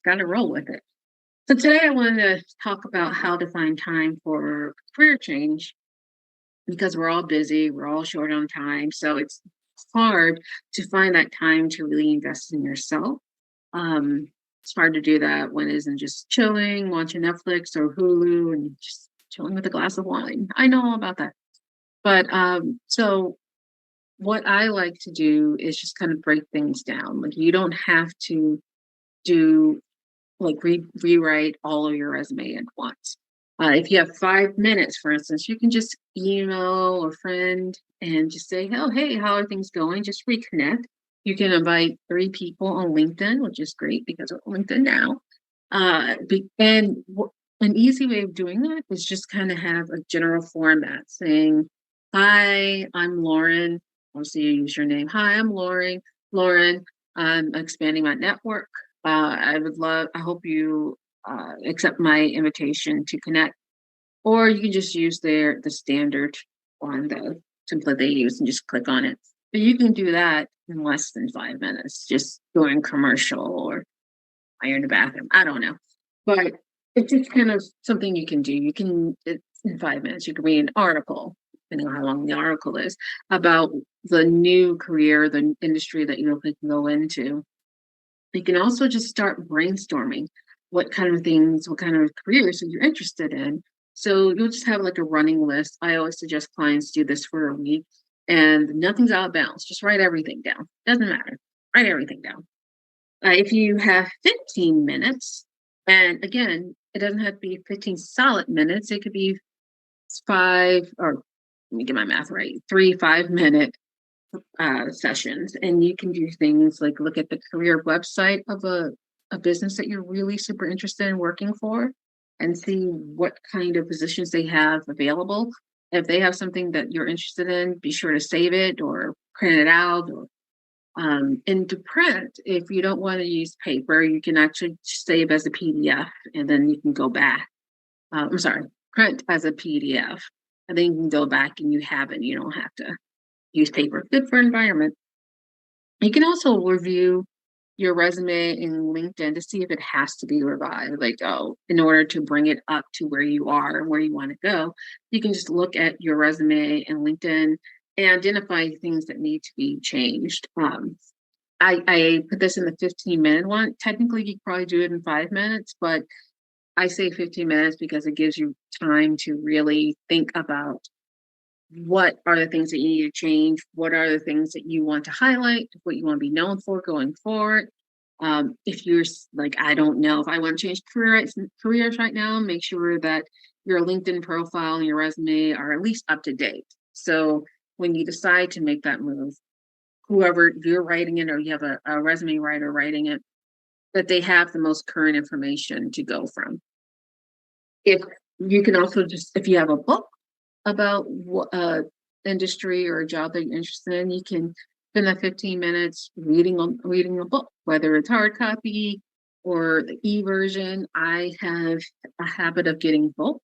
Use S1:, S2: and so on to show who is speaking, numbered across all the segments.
S1: got to roll with it. So today I wanted to talk about how to find time for career change because we're all busy, we're all short on time. So it's hard to find that time to really invest in yourself. Um, it's hard to do that when it isn't just chilling, watching Netflix or Hulu and just chilling with a glass of wine. I know all about that. But what I like to do is just kind of break things down. Like you don't have to do rewrite all of your resume at once. If you have 5 minutes, for instance, you can just email a friend and just say, "Oh, hey, how are things going?" Just reconnect. You can invite 3 people on LinkedIn, which is great because we're on LinkedIn now. An easy way of doing that is just kind of have a general format saying, "Hi, I'm Lauren." Obviously, you use your name. "Hi, I'm Lauren. Lauren, I'm expanding my network. I hope you accept my invitation to connect." Or you can just use the standard one, the template they use, and just click on it. But you can do that in less than 5 minutes, just doing commercial or while you're in the bathroom. I don't know. But it's just kind of something you can do. It's in 5 minutes, you can read an article, depending on how long the article is, about the new career, the industry that you're looking to go into. You can also just start brainstorming what kind of things, what kind of careers that you're interested in. So you'll just have like a running list. I always suggest clients do this for a week and nothing's out of bounds. Just write everything down. Doesn't matter. Write everything down. If you have 15 minutes, and again, it doesn't have to be 15 solid minutes, it could be five, or let me get my math right, 3 5 minute sessions. And you can do things like look at the career website of a business that you're really super interested in working for and see what kind of positions they have available. If they have something that you're interested in, be sure to save it or print it out. Or and to print, if you don't want to use paper, you can actually save as a PDF and then you can go back. I'm sorry, print as a PDF. And then you can go back and you have it. You don't have to use paper. Good for environment. You can also review your resume in LinkedIn to see if it has to be revised. Like, oh, in order to bring it up to where you are and where you want to go, you can just look at your resume and LinkedIn and identify things that need to be changed. I put this in the 15-minute one. Technically, you could probably do it in 5 minutes, but I say 15 minutes because it gives you time to really think about what are the things that you need to change, what are the things that you want to highlight, what you want to be known for going forward. If you're like, I don't know if I want to change careers right now, make sure that your LinkedIn profile and your resume are at least up to date. So when you decide to make that move, whoever you're writing it or you have a resume writer writing it, that they have the most current information to go from. If you can also just, if you have a book about what industry or a job that you're interested in, you can spend that 15 minutes reading a book, whether it's hard copy or the e-version. I have a habit of getting both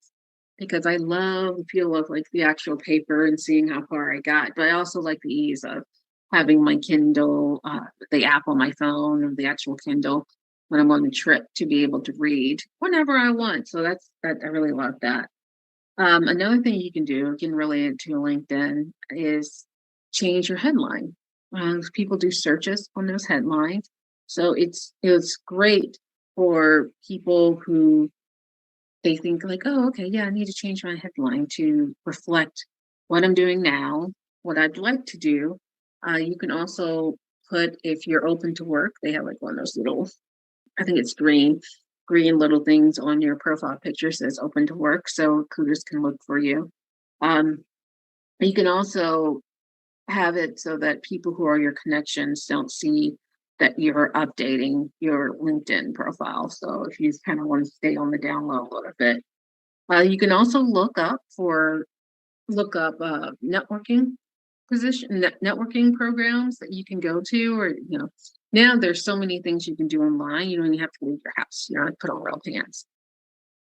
S1: because I love the feel of like the actual paper and seeing how far I got, but I also like the ease of having my Kindle, the app on my phone or the actual Kindle when I'm on a trip to be able to read whenever I want. So that I really love that. Another thing you can do, again, related to LinkedIn, is change your headline. People do searches on those headlines, so it's great for people who they think like, oh, okay, yeah, I need to change my headline to reflect what I'm doing now, what I'd like to do. You can also put if you're open to work, they have like one of those little, I think it's green little things on your profile picture says open to work, so recruiters can look for you. Um, you can also have it so that people who are your connections don't see that you're updating your LinkedIn profile. So if you kind of want to stay on the down low a little bit, you can also look up networking networking programs that you can go to, or now there's so many things you can do online. You don't even have to leave your house. You don't have to put on real pants.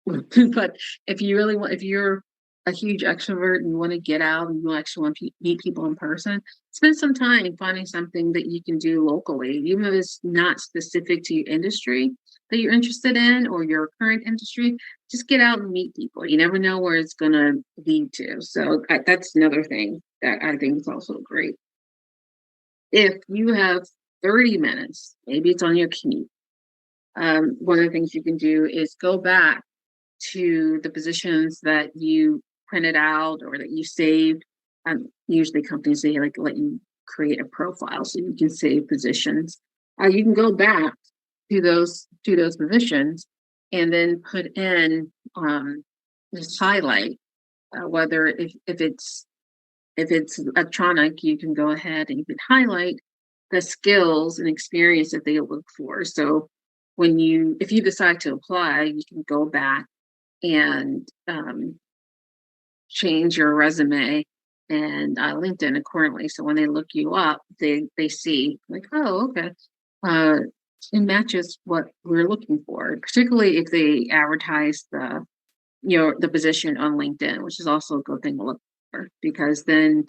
S1: But if you're a huge extrovert and you want to get out and you actually want to meet people in person, spend some time finding something that you can do locally, even if it's not specific to your industry. that you're interested in or your current industry, just get out and meet people. You never know where it's going to lead to. So that's another thing that I think is also great. If you have 30 minutes, maybe it's on your commute. One of the things you can do is go back to the positions that you printed out or that you saved. Usually companies, they like let you create a profile so you can save positions. You can go back to those positions and then put in just highlight whether if it's electronic, you can go ahead and you can highlight the skills and experience that they look for. So if you decide to apply, you can go back and change your resume and LinkedIn accordingly. So when they look you up, they see like, oh, okay, it matches what we're looking for. Particularly if they advertise the position on LinkedIn, which is also a good thing to look for because then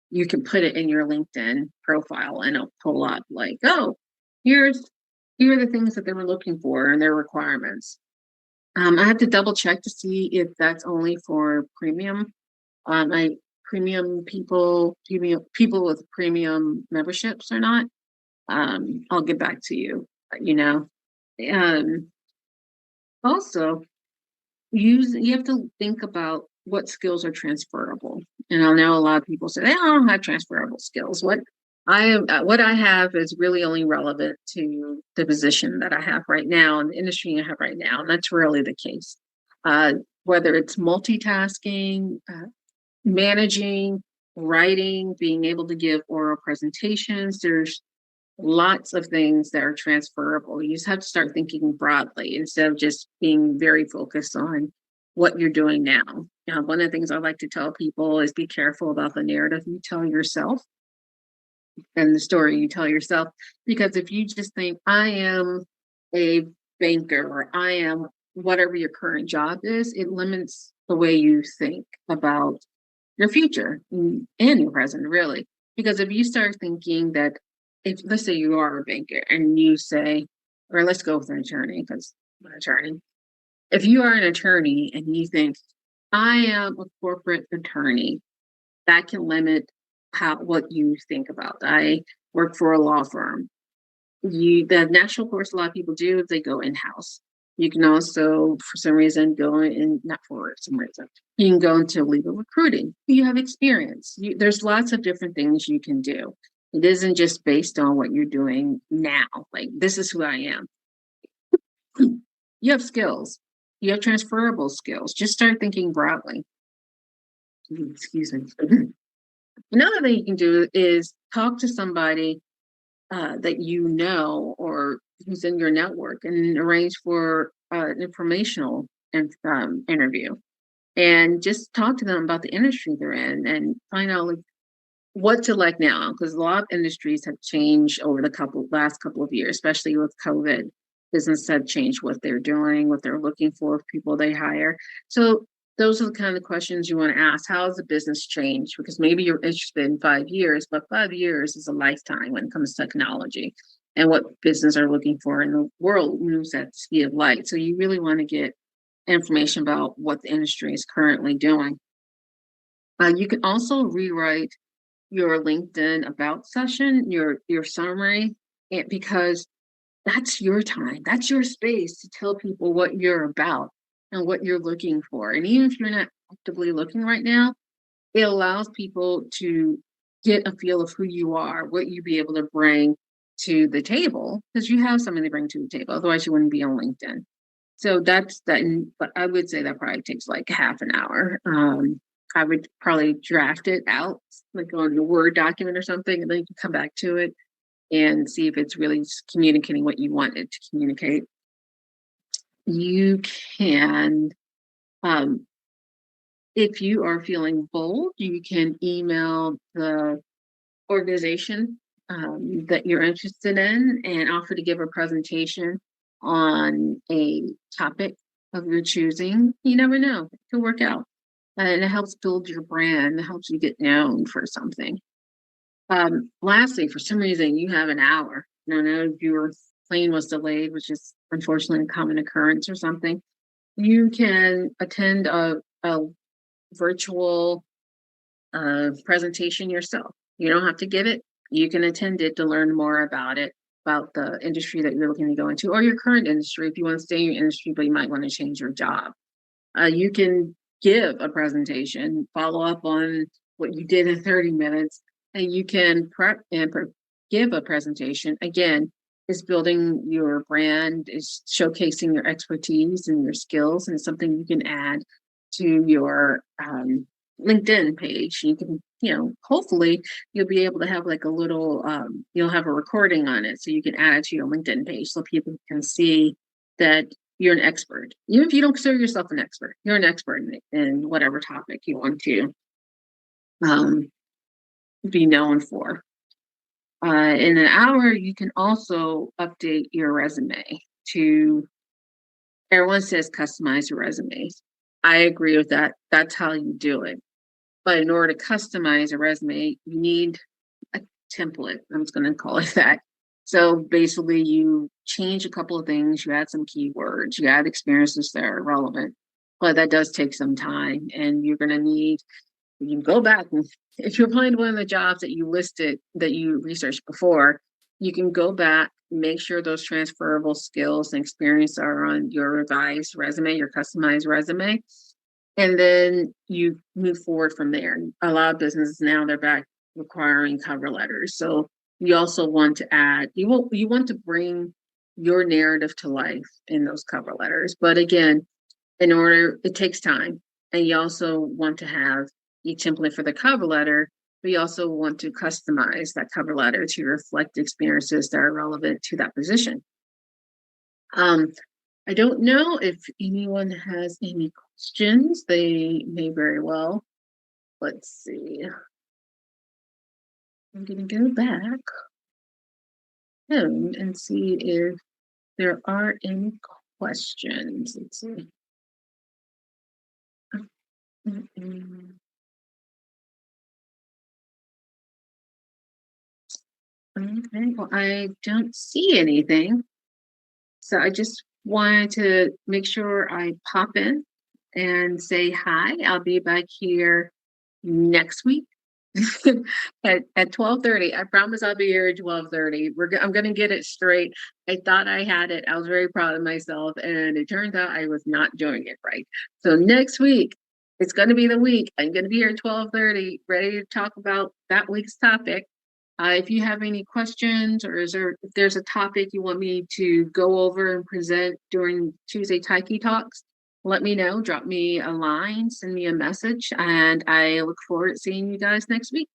S1: you can put it in your LinkedIn profile and it'll pull up like, oh, here are the things that they were looking for and their requirements. I have to double check to see if that's only for premium. Premium people with premium memberships or not. I'll get back to you. You know, also you have to think about what skills are transferable. And I know a lot of people say, I don't have transferable skills. What I have is really only relevant to the position that I have right now and the industry I have right now. And that's really the case. Whether it's multitasking, managing, writing, being able to give oral presentations, there's lots of things that are transferable. You just have to start thinking broadly instead of just being very focused on what you're doing now. One of the things I like to tell people is be careful about the narrative you tell yourself and the story you tell yourself. Because if you just think, I am a banker or I am whatever your current job is, it limits the way you think about your future and your present, really. Because if you start thinking that, if let's say you are a banker and you say, or let's go with an attorney, because I'm an attorney. If you are an attorney and you think, I am a corporate attorney, that can limit what you think about. I work for a law firm. The natural course a lot of people do is they go in-house. You can also, for some reason, go in, not for some reason, you can go into legal recruiting. You have experience. There's lots of different things you can do. It isn't just based on what you're doing now. Like, this is who I am. You have skills. You have transferable skills. Just start thinking broadly. Excuse me. Another thing you can do is talk to somebody that you know or who's in your network and arrange for an informational interview and just talk to them about the industry they're in and find out like what's it like now, because a lot of industries have changed over the last couple of years, especially with COVID. Business have changed what they're doing, what they're looking for people they hire. So those are the kind of questions you want to ask. How has the business changed? Because maybe you're interested in 5 years, but 5 years is a lifetime when it comes to technology and what business are looking for in the world moves at the speed of light. So you really want to get information about what the industry is currently doing. You can also rewrite your LinkedIn about session, your summary, because that's your time. That's your space to tell people what you're about and what you're looking for. And even if you're not actively looking right now, it allows people to get a feel of who you are, what you be able to bring to the table, because you have something to bring to the table. Otherwise, you wouldn't be on LinkedIn. So that's that. But I would say that probably takes like half an hour. I would probably draft it out like on a Word document or something, and then you can come back to it and see if it's really communicating what you want it to communicate. You can, if you are feeling bold, you can email the organization that you're interested in and offer to give a presentation on a topic of your choosing. You never know, it could work out. And it helps build your brand, it helps you get known for something. Lastly, for some reason, you have an hour. No, you're plane was delayed, which is unfortunately a common occurrence or something, you can attend a virtual presentation yourself. You don't have to give it. You can attend it to learn more about it, about the industry that you're looking to go into, or your current industry if you want to stay in your industry, but you might want to change your job. You can give a presentation, follow up on what you did in 30 minutes, and you can prep and give a presentation. Again, it's building your brand, is showcasing your expertise and your skills, and it's something you can add to your LinkedIn page. You can, hopefully you'll be able to have like a little, you'll have a recording on it so you can add it to your LinkedIn page so people can see that you're an expert. Even if you don't consider yourself an expert, you're an expert in whatever topic you want to um, be known for. In an hour, you can also update your resume to, everyone says customize your resumes. I agree with that. That's how you do it. But in order to customize a resume, you need a template. I'm just going to call it that. So basically, you change a couple of things, you add some keywords, you add experiences that are relevant, but that does take some time. And you're going to need, you can go back and if you're applying to one of the jobs that you listed, that you researched before, you can go back, make sure those transferable skills and experience are on your revised resume, your customized resume. And then you move forward from there. A lot of businesses now, they're back requiring cover letters. So you also want to add, you want to bring your narrative to life in those cover letters. But again, it takes time. And you also want to have a template for the cover letter, but you also want to customize that cover letter to reflect experiences that are relevant to that position. I don't know if anyone has any questions. They may very well. Let's see. I'm going to go back and see if there are any questions. Let's see. Okay, well, I don't see anything. So I just wanted to make sure I pop in and say hi. I'll be back here next week at 12:30. I promise I'll be here at 12:30. I'm going to get it straight. I thought I had it. I was very proud of myself, and it turns out I was not doing it right. So next week, it's going to be the week. I'm going to be here at 12:30, ready to talk about that week's topic. If you have any questions, or if there's a topic you want me to go over and present during Tuesday Taiki Talks, let me know. Drop me a line, send me a message, and I look forward to seeing you guys next week.